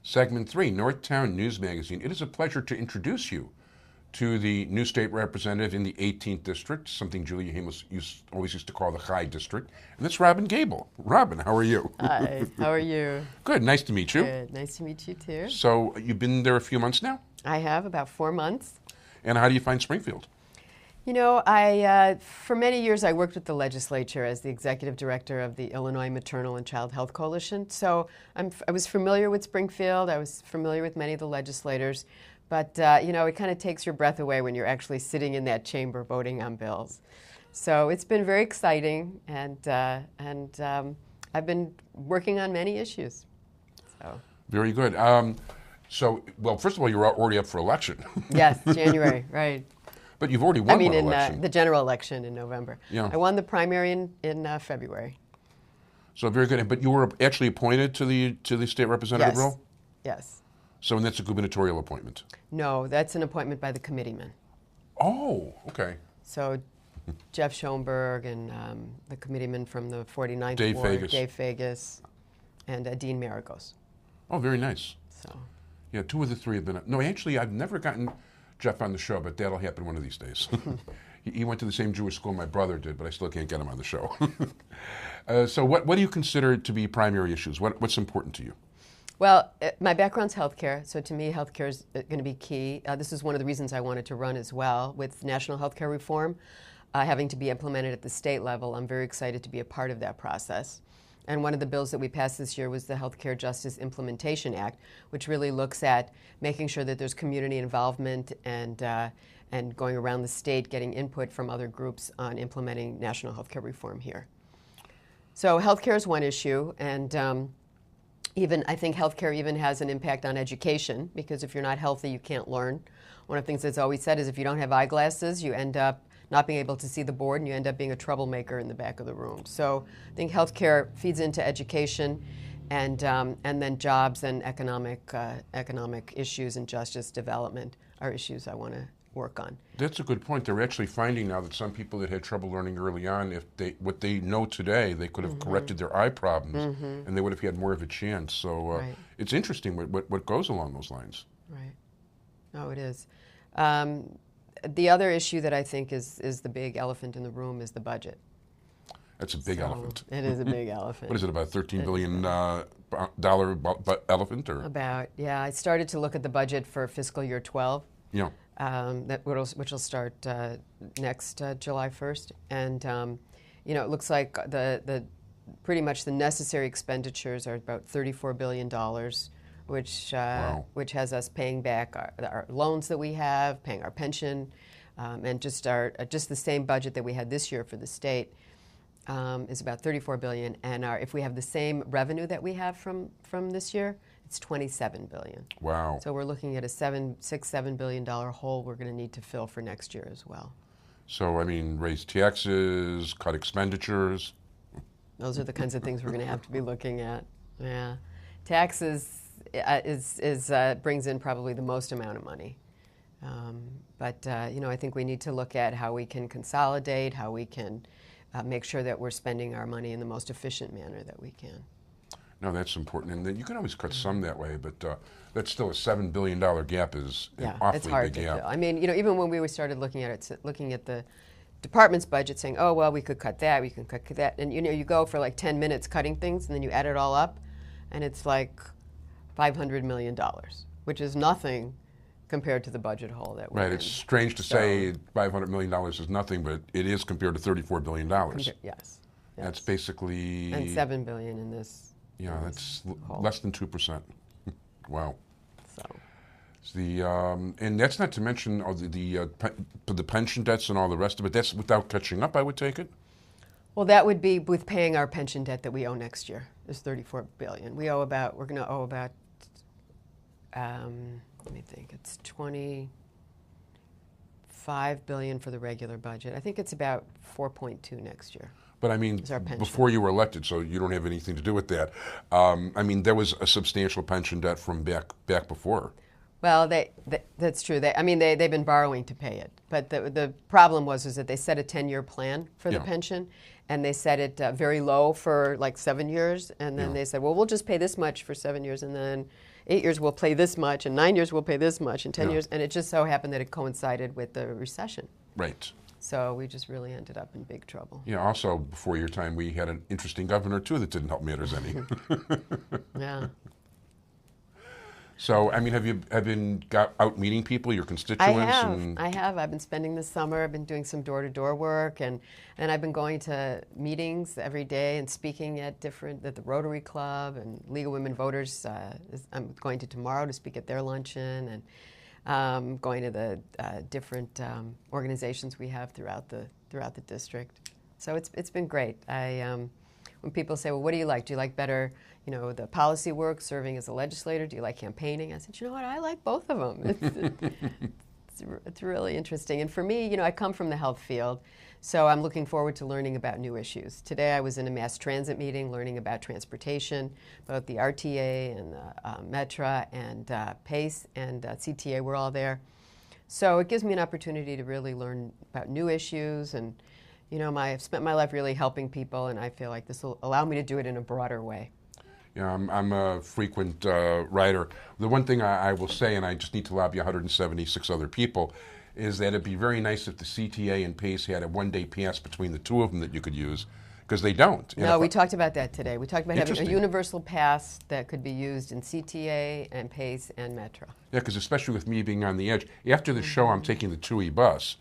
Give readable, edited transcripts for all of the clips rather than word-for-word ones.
Segment 3, Northtown News Magazine. It is a pleasure to introduce you to the new state representative in the 18th District, something Julia Hamas always used to call the High District, and that's Robyn Gabel. Robyn, how are you? Hi, how are you? Good, nice to meet you. Good, nice to meet you too. So you've been there a few months now? I have, about 4 months. And how do you find Springfield? You know, for many years I worked with the legislature as the executive director of the Illinois Maternal and Child Health Coalition. So I was familiar with Springfield, I was familiar with many of the legislators, but you know, it kind of takes your breath away when you're actually sitting in that chamber voting on bills. So it's been very exciting, and I've been working on many issues. So. Very good. Well, first of all, you're already up for election. Yes, January, right. But you've already won one election. In the general election in November. Yeah. I won the primary in February. So very good. But you were actually appointed to the state representative role? Yes. So and that's a gubernatorial appointment? No, that's an appointment by the committeeman. Oh, okay. So Jeff Schoenberg and the committeeman from the 49th Ward, Dave Fagus, and Dean Maragos. Oh, very nice. So. Yeah, 2 of the 3 have been. No, actually, I've never gotten Jeff on the show, but that'll happen one of these days. He went to the same Jewish school my brother did, but I still can't get him on the show. So what do you consider to be primary issues? What's important to you? Well, my background's healthcare, so to me healthcare is going to be key. This is one of the reasons I wanted to run as well. With national healthcare reform having to be implemented at the state level, I'm very excited to be a part of that process. And one of the bills that we passed this year was the Healthcare Justice Implementation Act, which really looks at making sure that there's community involvement and going around the state getting input from other groups on implementing national healthcare reform here. So healthcare is one issue, and I think healthcare even has an impact on education, because if you're not healthy, you can't learn. One of the things that's always said is if you don't have eyeglasses, you end up not being able to see the board, and you end up being a troublemaker in the back of the room. So I think healthcare feeds into education, and then jobs and economic issues and justice development are issues I want to work on. That's a good point. They're actually finding now that some people that had trouble learning early on, what they know today, they could have corrected their eye problems, and they would have had more of a chance. So it's interesting what goes along those lines. Right. Oh, it is. The other issue that I think is the big elephant in the room is the budget. That's a big elephant. It is a big elephant. What is it, about $13 billion elephant? Or? About, yeah. I started to look at the budget for fiscal year 12. Yeah. Which will start next July 1st. And, you know, it looks like pretty much the necessary expenditures are about $34 billion. Which has us paying back our loans that we have, paying our pension, and just the same budget that we had this year for the state is about $34 billion. And if we have the same revenue that we have from this year, it's $27 billion. Wow! So we're looking at a $7 billion hole we're going to need to fill for next year as well. So I mean, raise taxes, cut expenditures. Those are the kinds of things we're going to have to be looking at. Yeah, taxes. Brings in probably the most amount of money. But you know, I think we need to look at how we can consolidate, how we can make sure that we're spending our money in the most efficient manner that we can. No, that's important. And then you can always cut some that way, but that's still a $7 billion gap is an awfully big gap. I mean, you know, even when we started looking at it, looking at the department's budget, saying, oh, well, we could cut that, we can cut that. And, you know, you go for like 10 minutes cutting things, and then you add it all up, and it's like $500 million, which is nothing compared to the budget hole that we're in. Right, it's strange to say $500 million is nothing, but it is compared to $34 billion. Yes. That's basically... And $7 billion in this. Yeah, that's less than 2%. Wow. So. And that's not to mention the pension debts and all the rest of it. That's without catching up, I would take it? Well, that would be with paying our pension debt that we owe next year. There's $34 billion. We're going to owe about, let me think, it's $25 billion for the regular budget. I think it's about 4.2 next year. But I mean, before you were elected, so you don't have anything to do with that. I mean, there was a substantial pension debt from back before. Well, that's true. They've been borrowing to pay it. But the problem was that they set a 10-year plan for the pension, and they set it very low for like 7 years, and then they said, well, we'll just pay this much for 7 years, and then 8 years we'll pay this much, and 9 years we'll pay this much, and 10 years, and it just so happened that it coincided with the recession. Right. So we just really ended up in big trouble. Yeah, also, before your time, we had an interesting governor, too, that didn't help matters any. Yeah. So, I mean, have you been out meeting people, your constituents? I have. I've been spending this summer. I've been doing some door-to-door work, and I've been going to meetings every day and speaking at the Rotary Club and League of Women Voters. I'm going to tomorrow to speak at their luncheon, and going to the different organizations we have throughout the district. So it's been great. When people say, well, what do you like? Do you like better, the policy work, serving as a legislator? Do you like campaigning? I said, you know what? I like both of them. It's really interesting. And for me, I come from the health field, so I'm looking forward to learning about new issues. Today I was in a mass transit meeting learning about transportation. Both the RTA and the Metra and PACE and CTA were all there. So it gives me an opportunity to really learn about new issues, and I've spent my life really helping people, and I feel like this will allow me to do it in a broader way. Yeah, I'm a frequent writer. The one thing I will say, and I just need to lobby 176 other people, is that it'd be very nice if the CTA and PACE had a one-day pass between the two of them that you could use, because they don't. No, we talked about that today. We talked about having a universal pass that could be used in CTA and PACE and Metra. Yeah, because especially with me being on the edge, after the show I'm taking the 2E bus,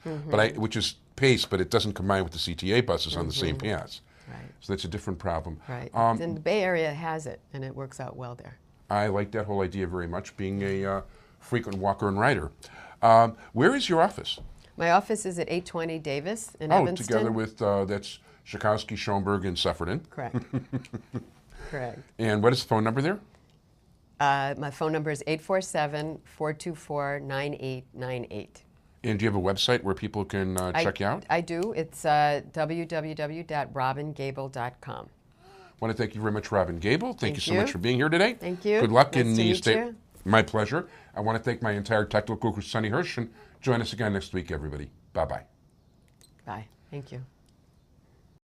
which is PACE, but it doesn't combine with the CTA buses on the same pass. Right. So that's a different problem. Right. And the Bay Area has it, and it works out well there. I like that whole idea very much, being a frequent walker and rider. Where is your office? My office is at 820 Davis in Evanston. Together with, that's Schakowsky, Schoenberg, and Sufferton. Correct. Correct. And what is the phone number there? My phone number is 847-424-9898. And do you have a website where people can check you out? I do. It's www.robyngabel.com. I want to thank you very much, Robyn Gabel. Thank you so much for being here today. Thank you. Good luck nice in to the meet state. You. My pleasure. I want to thank my entire technical crew, Sonny Hirsch, and join us again next week, everybody. Bye-bye. Bye. Thank you.